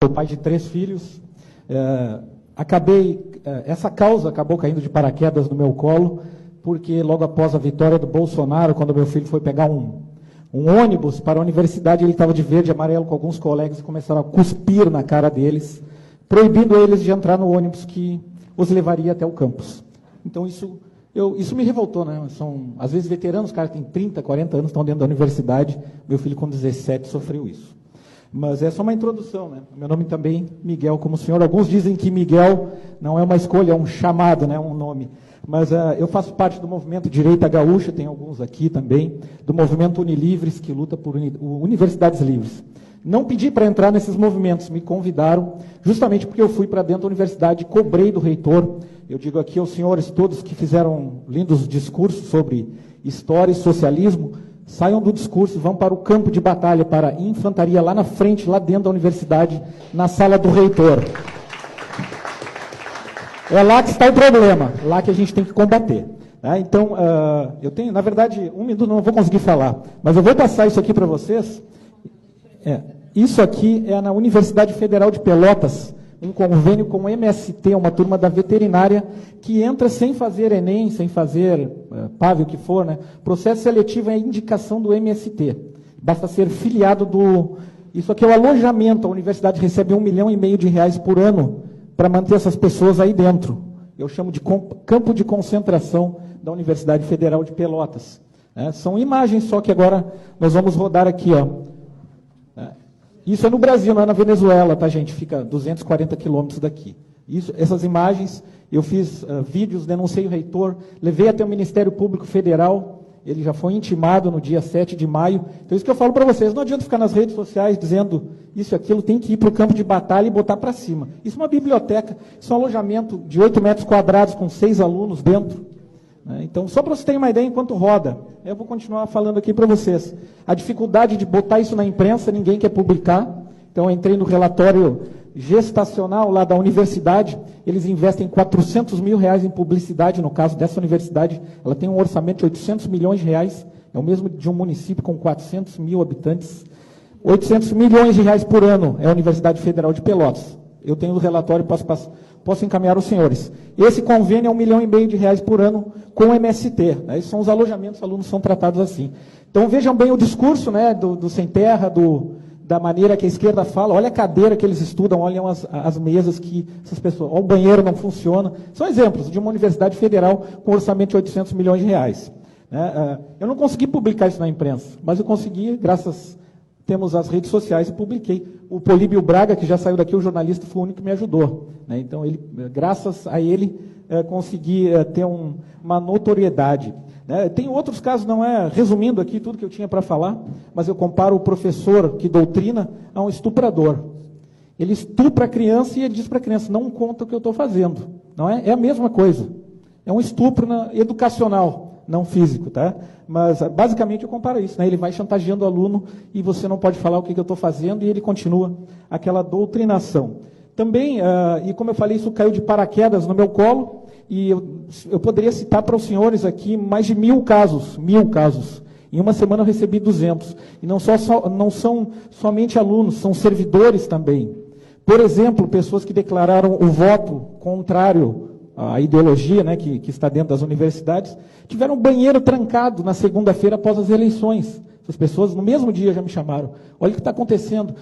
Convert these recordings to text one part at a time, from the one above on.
Sou pai de 3 filhos. Essa causa acabou caindo de paraquedas no meu colo, porque logo após a vitória do Bolsonaro, quando meu filho foi pegar um ônibus para a universidade, ele estava de verde e amarelo com alguns colegas e começaram a cuspir na cara deles, proibindo eles de entrar no ônibus que os levaria até o campus. Então isso me revoltou, né? São, às vezes, veteranos, os caras têm 30, 40 anos, estão dentro da universidade. Meu filho, com 17, sofreu isso. Mas é só uma introdução, né? Meu nome também, Miguel, como o senhor. Alguns dizem que Miguel não é uma escolha, é um chamado, né? Um nome. Mas eu faço parte do movimento Direita Gaúcha, tem alguns aqui também, do movimento Unilivres, que luta por universidades livres. Não pedi para entrar nesses movimentos, me convidaram, justamente porque eu fui para dentro da universidade, cobrei do reitor. Eu digo aqui aos senhores todos que fizeram lindos discursos sobre história e socialismo, saiam do discurso, vão para o campo de batalha, para a infantaria, lá na frente, lá dentro da universidade, na sala do reitor. É lá que está o problema, lá que a gente tem que combater. Né? Então, eu tenho, na verdade, 1 minuto não vou conseguir falar, mas eu vou passar isso aqui para vocês. Isso aqui é na Universidade Federal de Pelotas, um convênio com o MST, uma turma da veterinária, que entra sem fazer Enem, sem fazer PAV, o que for, né? Processo seletivo é indicação do MST. Basta ser filiado do... Isso aqui é o alojamento, a universidade recebe R$1,5 milhão por ano para manter essas pessoas aí dentro. Eu chamo de campo de concentração da Universidade Federal de Pelotas. São imagens, só que agora nós vamos rodar aqui, ó. Isso é no Brasil, não é na Venezuela, tá, gente? Fica 240 quilômetros daqui. Essas imagens, eu fiz vídeos, denunciei o reitor, levei até o Ministério Público Federal, ele já foi intimado no dia 7 de maio. Então, isso que eu falo para vocês, não adianta ficar nas redes sociais dizendo isso e aquilo, tem que ir para o campo de batalha e botar para cima. Isso é uma biblioteca, isso é um alojamento de 8 metros quadrados com 6 alunos dentro. Então, só para vocês terem uma ideia, enquanto roda, eu vou continuar falando aqui para vocês. A dificuldade de botar isso na imprensa, ninguém quer publicar. Então, eu entrei no relatório gestacional lá da universidade, eles investem R$400 mil em publicidade, no caso dessa universidade, ela tem um orçamento de R$800 milhões, é o mesmo de um município com 400 mil habitantes. R$800 milhões por ano é a Universidade Federal de Pelotas. Eu tenho o relatório, posso encaminhar aos senhores. Esse convênio é R$1,5 milhão por ano com o MST. Né? Esses são os alojamentos, os alunos são tratados assim. Então vejam bem o discurso, né, do Sem Terra, da maneira que a esquerda fala. Olha a cadeira que eles estudam, olham as mesas que essas pessoas... Olha, o banheiro não funciona. São exemplos de uma universidade federal com orçamento de R$800 milhões. Né? Eu não consegui publicar isso na imprensa, mas eu consegui, temos as redes sociais e publiquei. O Políbio Braga, que já saiu daqui, o jornalista, foi o único que me ajudou. Né? Então, graças a ele, consegui ter uma notoriedade. Né? Tem outros casos, não é resumindo aqui tudo que eu tinha para falar, mas eu comparo o professor que doutrina a um estuprador. Ele estupra a criança e ele diz para a criança, não conta o que eu estou fazendo. Não é? É a mesma coisa. É um estupro educacional. Não físico, tá? Mas, basicamente, eu comparo isso, né? Ele vai chantageando o aluno e você não pode falar o que eu estou fazendo e ele continua aquela doutrinação. Também, e como eu falei, isso caiu de paraquedas no meu colo e eu poderia citar para os senhores aqui mais de 1.000 casos, 1.000 casos. Em uma semana eu recebi 200. E não são somente alunos, são servidores também. Por exemplo, pessoas que declararam o voto contrário a ideologia, né, que está dentro das universidades, tiveram um banheiro trancado na segunda-feira após as eleições. Essas pessoas, no mesmo dia, já me chamaram. Olha o que está acontecendo.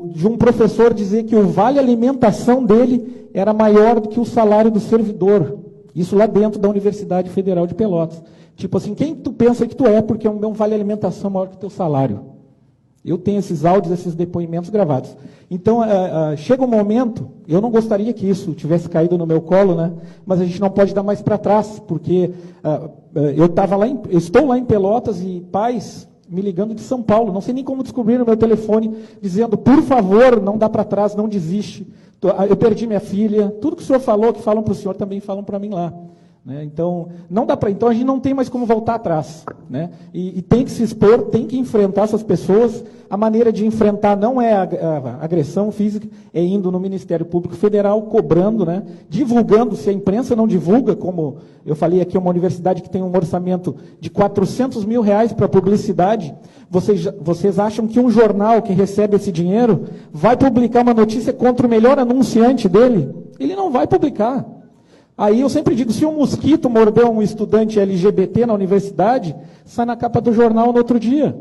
De um professor dizer que o vale alimentação dele era maior do que o salário do servidor. Isso lá dentro da Universidade Federal de Pelotas. Tipo assim, quem tu pensa que tu é, porque é um vale alimentação maior que o teu salário? Eu tenho esses áudios, esses depoimentos gravados. Então, chega um momento, eu não gostaria que isso tivesse caído no meu colo, né? Mas a gente não pode dar mais para trás, porque eu estou lá em Pelotas e pais me ligando de São Paulo, não sei nem como descobrir no meu telefone, dizendo, por favor, não dá para trás, não desiste. Eu perdi minha filha, tudo que o senhor falou, que falam para o senhor, também falam para mim lá. né? Então, não dá para. Então, a gente não tem mais como voltar atrás, né? E tem que se expor, tem que enfrentar essas pessoas. A maneira de enfrentar não é a agressão física, é indo no Ministério Público Federal, cobrando, né? Divulgando. Se a imprensa não divulga, como eu falei aqui, uma universidade que tem um orçamento de R$400 mil para publicidade, vocês acham que um jornal que recebe esse dinheiro vai publicar uma notícia contra o melhor anunciante dele? Ele não vai publicar. Aí eu sempre digo, se um mosquito mordeu um estudante LGBT na universidade, sai na capa do jornal no outro dia.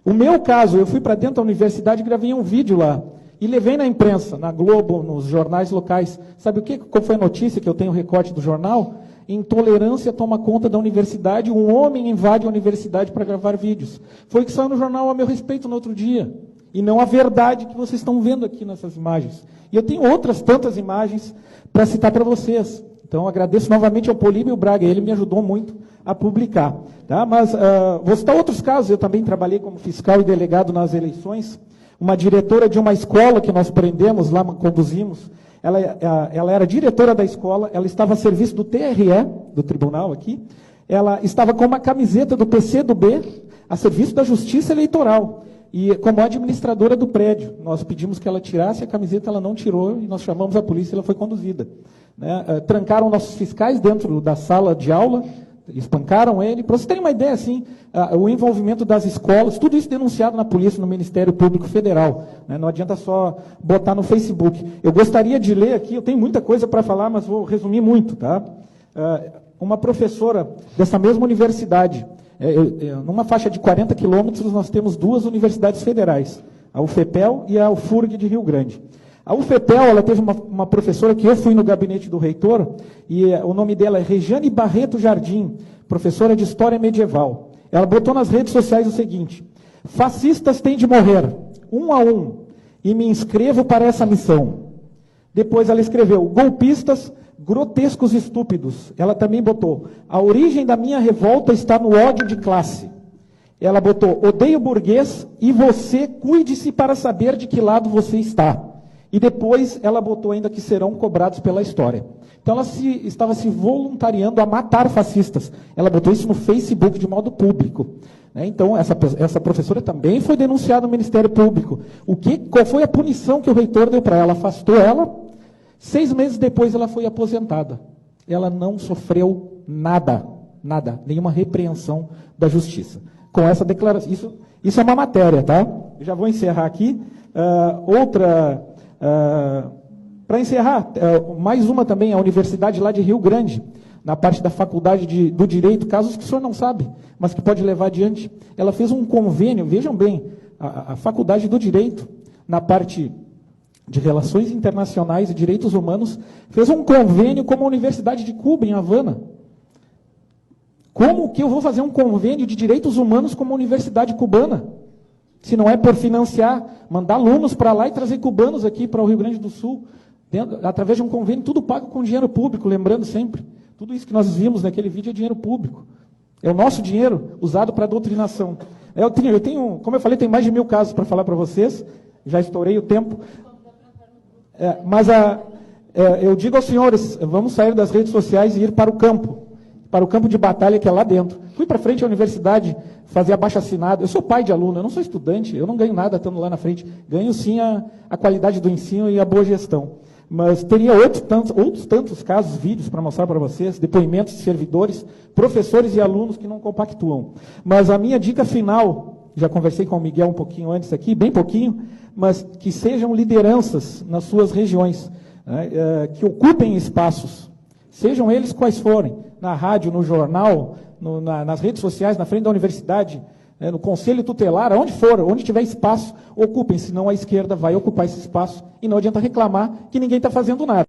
O meu caso, eu fui para dentro da universidade e gravei um vídeo lá. E levei na imprensa, na Globo, nos jornais locais. Sabe o que? Qual foi a notícia que eu tenho recorte do jornal? Intolerância toma conta da universidade, um homem invade a universidade para gravar vídeos. Foi o que saiu no jornal a meu respeito no outro dia. E não a verdade que vocês estão vendo aqui nessas imagens. E eu tenho outras tantas imagens para citar para vocês. Então, agradeço novamente ao Políbio Braga, ele me ajudou muito a publicar. Tá? Mas vou citar outros casos, eu também trabalhei como fiscal e delegado nas eleições. Uma diretora de uma escola que nós prendemos, lá conduzimos, ela era diretora da escola, ela estava a serviço do TRE, do tribunal aqui, ela estava com uma camiseta do PCdoB, a serviço da Justiça Eleitoral. E como administradora do prédio, nós pedimos que ela tirasse a camiseta, ela não tirou, e nós chamamos a polícia e ela foi conduzida. Né? Trancaram nossos fiscais dentro da sala de aula, espancaram ele. Para vocês terem uma ideia, assim, o envolvimento das escolas, tudo isso denunciado na polícia, no Ministério Público Federal. Né? Não adianta só botar no Facebook. Eu gostaria de ler aqui, eu tenho muita coisa para falar, mas vou resumir muito. Tá? Uma professora dessa mesma universidade, numa faixa de 40 quilômetros, nós temos duas universidades federais, a UFPEL e a UFURG de Rio Grande. A UFPEL, ela teve uma professora que eu fui no gabinete do reitor, e o nome dela é Regiane Barreto Jardim, professora de História Medieval. Ela botou nas redes sociais o seguinte: fascistas têm de morrer, um a um, e me inscrevo para essa missão. Depois ela escreveu, golpistas, grotescos e estúpidos. Ela também botou, a origem da minha revolta está no ódio de classe. Ela botou, odeio burguês e você cuide-se para saber de que lado você está. E depois ela botou ainda que serão cobrados pela história. Então ela estava se voluntariando a matar fascistas. Ela botou isso no Facebook de modo público. Então essa professora também foi denunciada no Ministério Público. Qual foi a punição que o reitor deu para ela? Afastou ela. 6 meses depois ela foi aposentada. Ela não sofreu nada, nenhuma repreensão da justiça. Com essa declaração, isso é uma matéria, tá? Eu já vou encerrar aqui. Para encerrar, mais uma também, a Universidade lá de Rio Grande, na parte da Faculdade do Direito, casos que o senhor não sabe, mas que pode levar adiante. Ela fez um convênio, vejam bem, a Faculdade do Direito, na parte de Relações Internacionais e Direitos Humanos, fez um convênio com a Universidade de Cuba, em Havana. Como que eu vou fazer um convênio de direitos humanos com uma universidade cubana? Se não é por financiar, mandar alunos para lá e trazer cubanos aqui para o Rio Grande do Sul, através de um convênio, tudo pago com dinheiro público, lembrando sempre. Tudo isso que nós vimos naquele vídeo é dinheiro público. É o nosso dinheiro usado para doutrinação. Eu tenho, como eu falei, tem mais de 1000 casos para falar para vocês, já estourei o tempo. Eu digo aos senhores, vamos sair das redes sociais e ir para o campo de batalha que é lá dentro. Fui para frente à universidade fazer abaixo-assinado. Eu sou pai de aluno, eu não sou estudante, eu não ganho nada estando lá na frente. Ganho sim a qualidade do ensino e a boa gestão. Mas teria outros tantos casos, vídeos para mostrar para vocês, depoimentos de servidores, professores e alunos que não compactuam. Mas a minha dica final, já conversei com o Miguel um pouquinho antes aqui, bem pouquinho, mas que sejam lideranças nas suas regiões, né, que ocupem espaços, sejam eles quais forem, na rádio, no jornal, nas redes sociais, na frente da universidade, no conselho tutelar, aonde for, onde tiver espaço, ocupem, senão a esquerda vai ocupar esse espaço e não adianta reclamar que ninguém está fazendo nada.